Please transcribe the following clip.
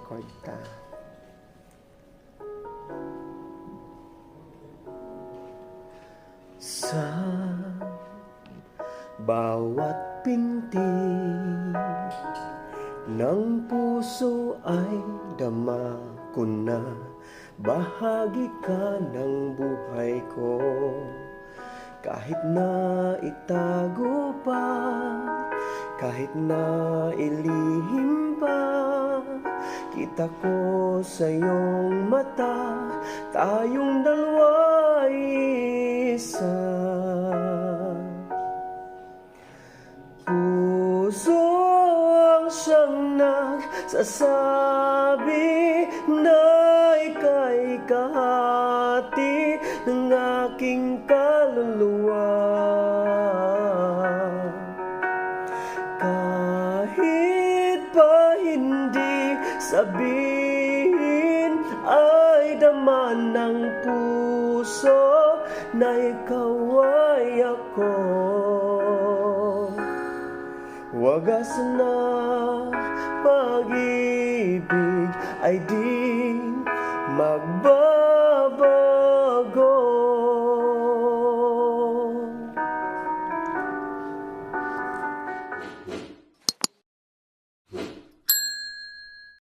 record ta. Sa bawat pinti ng puso ay dama ko na bahagi ka ng buhay ko. Kahit na itago pa, kahit na ilihim pa, kita ko sa iyong mata, tayong dalawa isa. Puso ang siyang nagsasabi na ika'y kahati ng aking kaluluwa. Kahit pa hindi sabihin, ay dama ng puso na ikaw ay ako. Wagas na pag-ibig ay di magbabago.